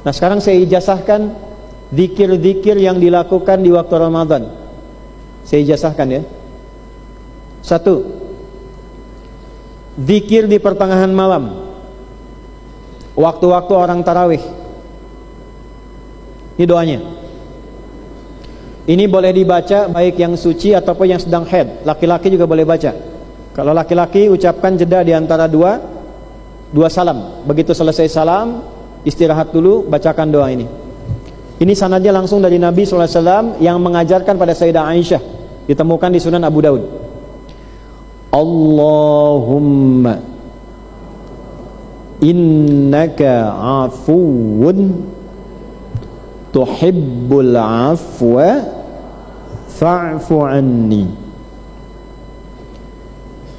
Nah, sekarang saya ijazahkan zikir-zikir yang dilakukan di waktu Ramadan. Saya ijazahkan ya. 1. Zikir di pertengahan malam, waktu-waktu orang tarawih. Ini doanya. Ini boleh dibaca baik yang suci ataupun yang sedang haid. Laki-laki juga boleh baca. Kalau laki-laki ucapkan jeda di antara dua salam. Begitu selesai salam, istirahat dulu, bacakan doa ini. Ini sanadnya langsung dari Nabi SAW yang mengajarkan pada Sayyidah Aisyah, ditemukan di Sunan Abu Daud. Allahumma innaka afuwun tuhibbul afwa fa'fu anni.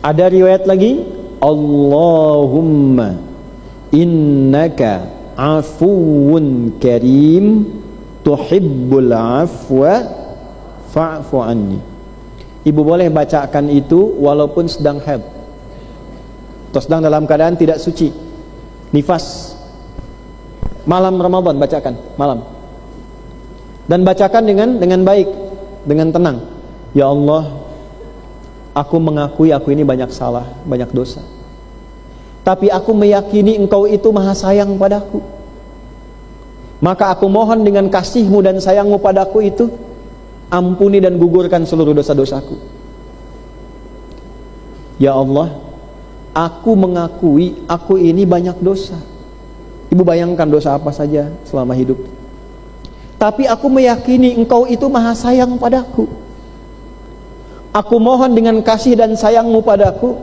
Ada riwayat lagi, Allahumma innaka afuwun karim tuhibbul afwa fa'fu anni. Ibu boleh bacakan itu walaupun sedang haid atau sedang dalam keadaan tidak suci, nifas. Malam Ramadan bacakan, malam. Dan bacakan dengan baik, dengan tenang. Ya Allah, aku mengakui aku ini banyak salah, banyak dosa. Tapi aku meyakini Engkau itu maha sayang padaku. Maka aku mohon dengan kasih-Mu dan sayang-Mu padaku itu, ampuni dan gugurkan seluruh dosa-dosaku. Ya Allah, aku mengakui aku ini banyak dosa. Ibu bayangkan dosa apa saja selama hidup. Tapi aku meyakini Engkau itu maha sayang padaku. Aku mohon dengan kasih dan sayang-Mu padaku,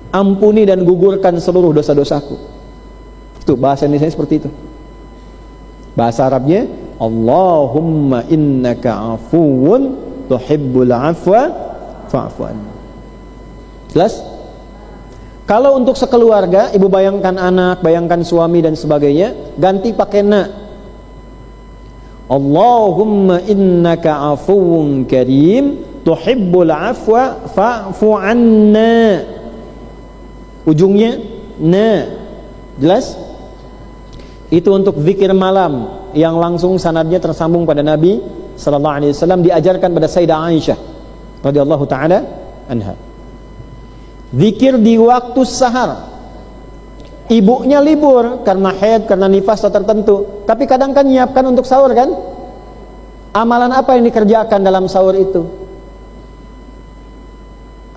ampuni dan gugurkan seluruh dosa-dosaku. Itu bahasa Indonesia seperti itu. Bahasa Arabnya, Allahumma innaka afuwun tuhibbul afwa fa'fu anni. Jelas? Kalau untuk sekeluarga, ibu bayangkan anak, bayangkan suami dan sebagainya, ganti pakai na. Allahumma innaka afuwun karim tuhibbul afwa fa'fu anna. Ujungnya na. Jelas? Itu untuk zikir malam yang langsung sanadnya tersambung pada Nabi sallallahu alaihi wasallam, diajarkan pada Sayyidah Aisyah radhiyallahu taala anha. Zikir di waktu sahar. Ibunya libur karena haid, karena nifas tertentu, tapi kadang kan nyiapkan untuk sahur kan? Amalan apa yang dikerjakan dalam sahur itu?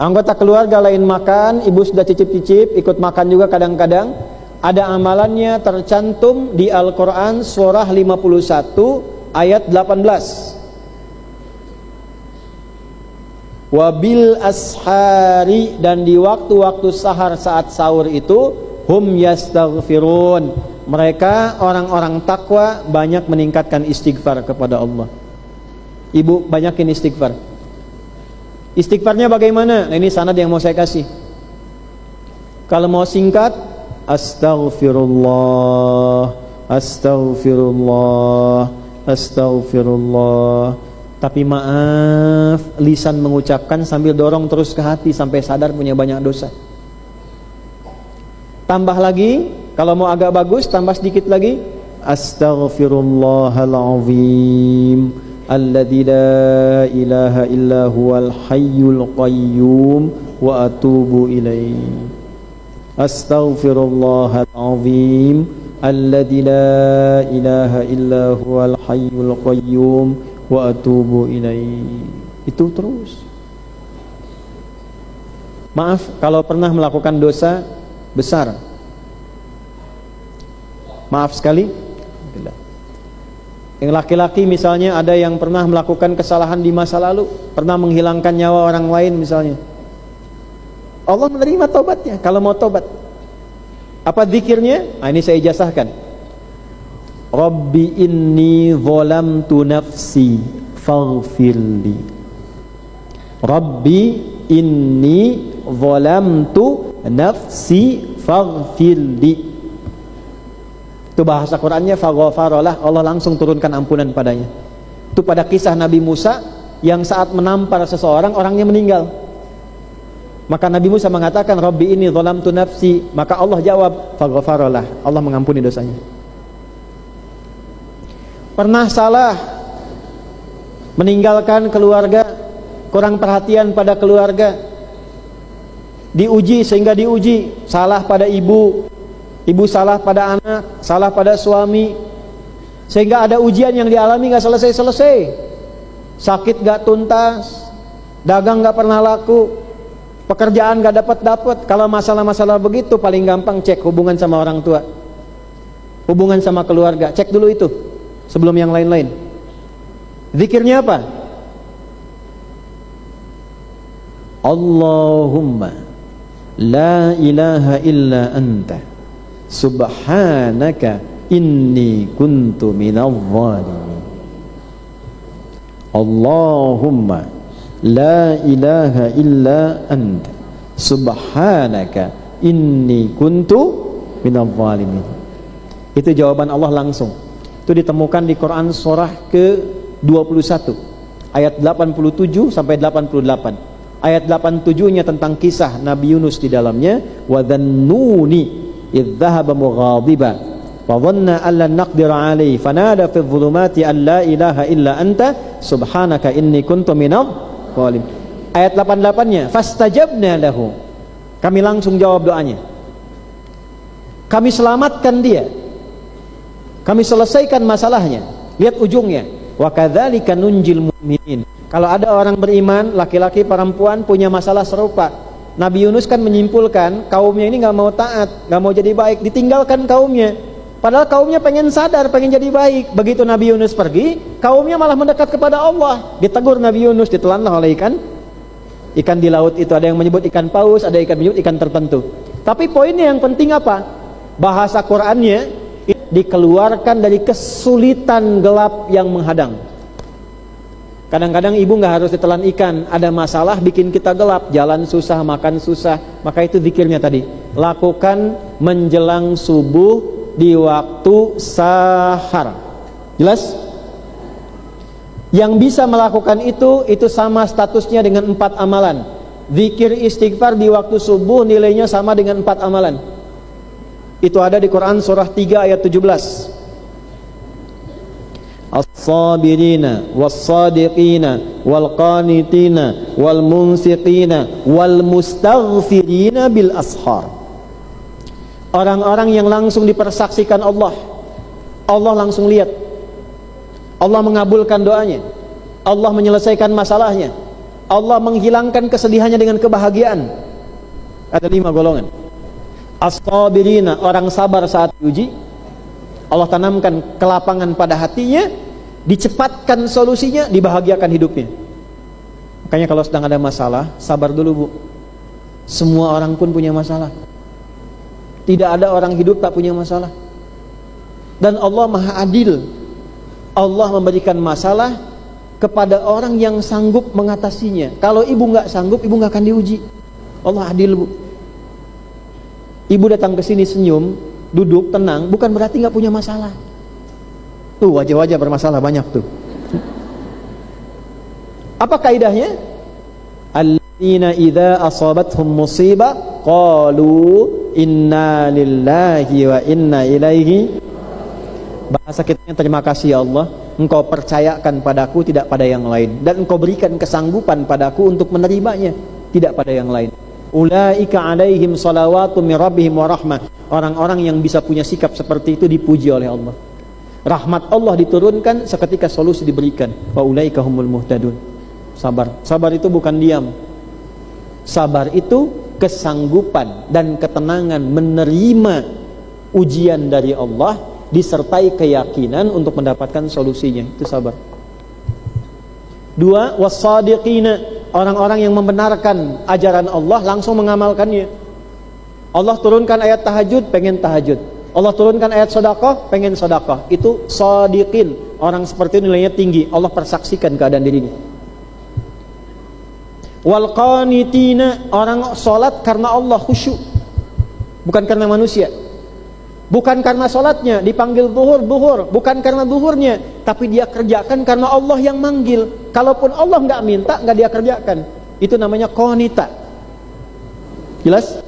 Anggota keluarga lain makan, ibu sudah cicip-cicip, ikut makan juga kadang-kadang. Ada amalannya tercantum di Al-Quran surah 51 ayat 18. Wabil ashari, dan di waktu-waktu sahar saat sahur itu, hum yastaghfirun, mereka orang-orang takwa banyak meningkatkan istighfar kepada Allah. Ibu banyakin istighfar. Istighfarnya bagaimana? Nah, ini sanad yang mau saya kasih. Kalau mau singkat, astaghfirullah, astaghfirullah, astaghfirullah. Tapi maaf, lisan mengucapkan sambil dorong terus ke hati sampai sadar punya banyak dosa. Tambah lagi, kalau mau agak bagus, tambah sedikit lagi, astaghfirullahalazim alladzi la ilaha illa huwal hayyul qayyum wa atubu ilaihi. Astaghfirullahalazim alladzi la ilaha illa huwal hayyul qayyum wa atubu ilaihi. Itu terus. Maaf kalau pernah melakukan dosa besar. Maaf sekali. Yang laki-laki misalnya ada yang pernah melakukan kesalahan di masa lalu, pernah menghilangkan nyawa orang lain misalnya. Allah menerima taubatnya kalau mau taubat. Apa zikirnya? Nah, ini saya ijazahkan. Rabbi inni zalamtu nafsi faghfirli. Rabbi inni zalamtu nafsi faghfirli. Itu bahasa Qur'annya faghfaralah, Allah langsung turunkan ampunan padanya. Itu pada kisah Nabi Musa yang saat menampar seseorang, orangnya meninggal. Maka Nabi Musa mengatakan Rabbi inni zalamtu nafsi, maka Allah jawab faghfaralah, Allah mengampuni dosanya. Pernah salah meninggalkan keluarga, kurang perhatian pada keluarga, diuji sehingga diuji, salah pada ibu, ibu salah pada anak, salah pada suami, sehingga ada ujian yang dialami gak selesai-selesai, sakit gak tuntas, dagang gak pernah laku, pekerjaan gak dapat. Kalau masalah-masalah begitu paling gampang cek hubungan sama orang tua, hubungan sama keluarga, cek dulu itu sebelum yang lain-lain. Zikirnya apa? Allahumma la ilaha illa anta subhanaka inni kuntu minadh dhalimin. Allahumma la ilaha illa anta subhanaka inni kuntu minadh dhalimin. Itu jawaban Allah langsung. Itu ditemukan di Quran surah ke-21 ayat 87 sampai 88. Ayat 87-nya tentang kisah Nabi Yunus di dalamnya, wa dhannuni idh dhahaba mughadiba fa dhanna an lan naqdir alayhi fanada fi dhulumati an la ilaha illa anta subhanaka inni kuntu minadh dhalimin. Ayat 88-nya, fastajabna lahu, kami langsung jawab doanya, kami selamatkan dia, kami selesaikan masalahnya. Lihat ujungnya, wa kadzalika nunjil mu'minin. Kalau ada orang beriman, laki-laki perempuan punya masalah serupa, Nabi Yunus kan menyimpulkan kaumnya ini gak mau taat, gak mau jadi baik, ditinggalkan kaumnya. Padahal kaumnya pengen sadar, pengen jadi baik. Begitu Nabi Yunus pergi, kaumnya malah mendekat kepada Allah. Ditegur Nabi Yunus, ditelanlah oleh ikan di laut itu. Ada yang menyebut ikan paus, ada yang menyebut ikan tertentu. Tapi poinnya yang penting apa? Bahasa Qur'annya dikeluarkan dari kesulitan gelap yang menghadang. Kadang-kadang ibu gak harus ditelan ikan, ada masalah bikin kita gelap, jalan susah, makan susah. Maka itu zikirnya tadi, lakukan menjelang subuh di waktu sahar. Jelas? Yang bisa melakukan itu sama statusnya dengan 4 amalan. Zikir istighfar di waktu subuh nilainya sama dengan 4 amalan. Itu ada di Quran surah 3 ayat 17. As-sabirina was-sadiqina wal-qanitina wal-munsiqina wal-mustaghfirina bil ashar. Orang-orang yang langsung dipersaksikan Allah, Allah langsung lihat, Allah mengabulkan doanya, Allah menyelesaikan masalahnya, Allah menghilangkan kesedihannya dengan kebahagiaan. Ada 5 golongan. As-sabirina, orang sabar saat diuji, Allah tanamkan kelapangan pada hatinya, dicepatkan solusinya, dibahagiakan hidupnya. Makanya kalau sedang ada masalah, sabar dulu bu. Semua orang pun punya masalah, tidak ada orang hidup tak punya masalah. Dan Allah maha adil, Allah memberikan masalah kepada orang yang sanggup mengatasinya. Kalau ibu nggak sanggup, ibu nggak akan diuji. Allah adil bu. Ibu datang ke sini senyum, duduk tenang, bukan berarti nggak punya masalah. Tuh wajah-wajah bermasalah banyak tuh. Apa kaidahnya? Alladzina idza asabathum musibah qalu inna lillahi wa inna ilaihi. Bahasa kita, terima kasih ya Allah, engkau percayakan padaku, tidak pada yang lain, dan engkau berikan kesanggupan padaku untuk menerimanya, tidak pada yang lain. Ulaika alaihim salawatu min rabbihim wa rahmah. Orang-orang yang bisa punya sikap seperti itu dipuji oleh Allah. Rahmat Allah diturunkan seketika solusi diberikan. Wa ulaika humul muhtadun. Sabar. Sabar itu bukan diam. Sabar itu kesanggupan dan ketenangan menerima ujian dari Allah disertai keyakinan untuk mendapatkan solusinya. Itu sabar. 2, was-sadiqina, orang-orang yang membenarkan ajaran Allah langsung mengamalkannya. Allah turunkan ayat tahajud, pengen tahajud. Allah turunkan ayat sedekah, pengen sedekah. Itu shadiqin. Orang seperti itu nilainya tinggi. Allah persaksikan keadaan dirinya. Wal qanitina, orang salat karena Allah, khusyuk, bukan karena manusia. Bukan karena salatnya dipanggil zuhur, bukan karena zuhurnya, tapi dia kerjakan karena Allah yang manggil. Kalaupun Allah nggak minta, nggak dia kerjakan. Itu namanya qanita. Jelas?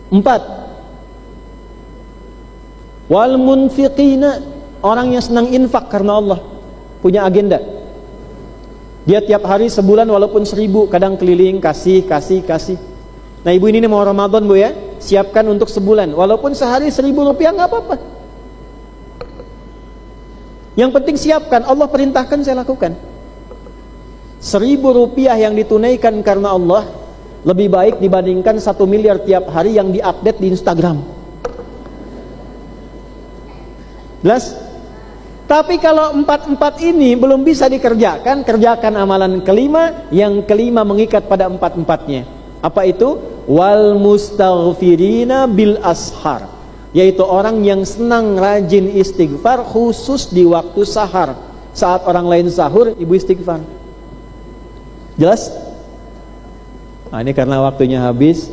4, wal munfiqina, orang yang senang infak karena Allah, punya agenda. Dia tiap hari sebulan walaupun 1000, kadang keliling kasih. Nah ibu ini mau Ramadan bu ya, siapkan untuk sebulan, walaupun sehari 1000 rupiah nggak apa-apa. Yang penting siapkan, Allah perintahkan saya lakukan. 1000 rupiah yang ditunaikan karena Allah lebih baik dibandingkan 1 miliar tiap hari yang diupdate di Instagram. Jelas? Tapi kalau 4 ini belum bisa dikerjakan, kerjakan amalan kelima. Yang kelima mengikat pada 4-nya. Apa itu? Wal mustaghfirina bil ashar, yaitu orang yang senang rajin istighfar khusus di waktu sahar. Saat orang lain sahur, ibu istighfar. Jelas? Nah, ini karena waktunya habis,